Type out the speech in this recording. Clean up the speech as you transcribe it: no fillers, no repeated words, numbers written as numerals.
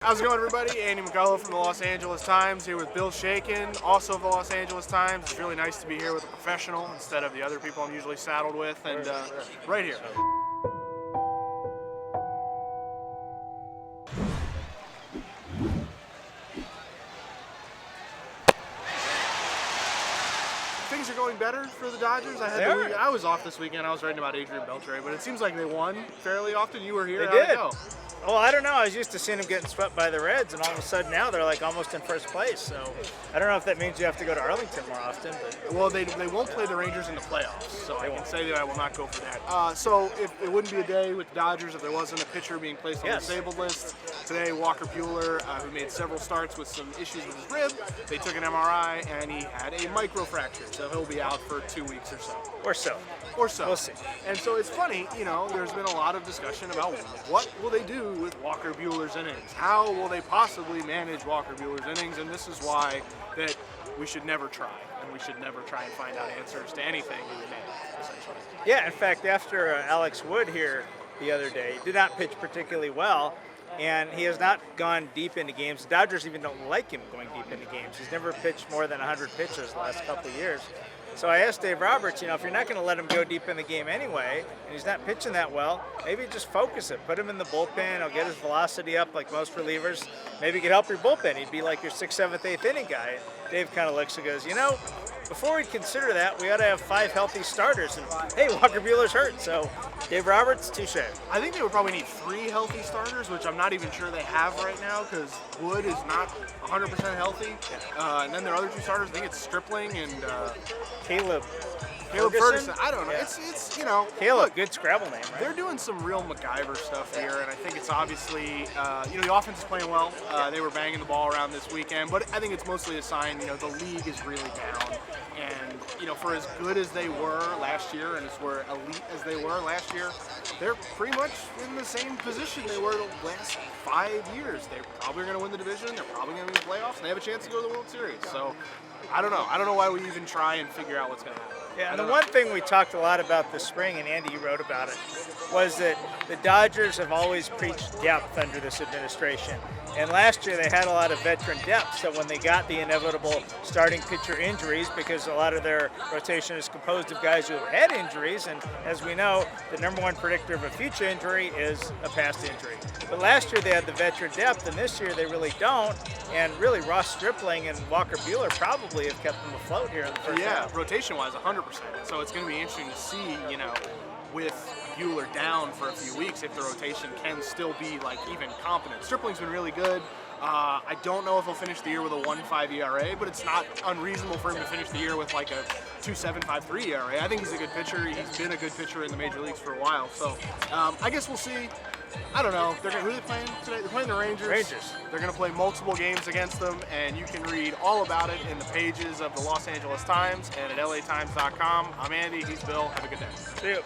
How's it going, everybody? Andy McCullough from the Los Angeles Times here with Bill Shaikin, also of the Los Angeles Times. It's really nice to be here with a professional instead of the other people I'm usually saddled with, and right here. Things are going better for the Dodgers. I was off this weekend. I was writing about Adrian Beltre, but it seems like they won fairly often. You were here. They did. Well, I don't know. I was used to seeing them getting swept by the Reds, and all of a sudden now they're like almost in first place. So I don't know if that means you have to go to Arlington more often. But well, they won't play the Rangers in the playoffs, so I can say that I will not go for that. So if it wouldn't be a day with the Dodgers if there wasn't a pitcher being placed on the disabled list. Today, Walker Buehler, who made several starts with some issues with his rib, they took an MRI and he had a microfracture, so he'll be out for 2 weeks or so. Or so. We'll see. And so it's funny, there's been a lot of discussion about what will they do with Walker Buehler's innings? How will they possibly manage Walker Buehler's innings? And this is why that we should never try, and we should never try and find out answers to anything in the name, essentially. Yeah, in fact, after Alex Wood here the other day did not pitch particularly well, and he has not gone deep into games. The Dodgers even don't like him going deep into games. He's never pitched more than 100 pitches the last couple of years. So I asked Dave Roberts, if you're not going to let him go deep in the game anyway, and he's not pitching that well, maybe just focus it. Put him in the bullpen. He'll get his velocity up like most relievers. Maybe he could help your bullpen. He'd be like your 6th, 7th, 8th inning guy. Dave kind of looks and goes, before we consider that, we ought to have 5 healthy starters. And hey, Walker Buehler's hurt. So Dave Roberts, touche. I think they would probably need 3 healthy starters, which I'm not even sure they have right now because Wood is not 100% healthy. And then their other 2 starters, I think it's Stripling and Caleb Ferguson. I don't know. Yeah. It's Caleb, look, good Scrabble name, right? They're doing some real MacGyver stuff here, and I think it's obviously, the offense is playing well. They were banging the ball around this weekend, but I think it's mostly a sign, the league is really down. And, for as good as they were last year and as elite as they were last year, they're pretty much in the same position they were the last 5 years. They're probably going to win the division. They're probably going to win the playoffs, and they have a chance to go to the World Series. So, I don't know. I don't know why we even try and figure out what's going to happen. Yeah, and the one thing we talked a lot about this spring, and Andy, you wrote about it, was that the Dodgers have always preached depth under this administration. And last year they had a lot of veteran depth, so when they got the inevitable starting pitcher injuries, because a lot of their rotation is composed of guys who have had injuries, and as we know, the number one predictor of a future injury is a past injury. But last year they had the veteran depth, and this year they really don't, and really Ross Stripling and Walker Buehler probably have kept them afloat here in the first half. Yeah, rotation-wise, 100%. So it's going to be interesting to see, with Buehler down for a few weeks, if the rotation can still be even competent. Stripling's been really good. I don't know if he'll finish the year with a 1.5 ERA, but it's not unreasonable for him to finish the year with a 2.753 ERA. I think he's a good pitcher. He's been a good pitcher in the major leagues for a while. So I guess we'll see. I don't know. Who are they playing today? They're playing the Rangers. They're going to play multiple games against them, and you can read all about it in the pages of the Los Angeles Times and at LAtimes.com. I'm Andy. He's Bill. Have a good day. See you.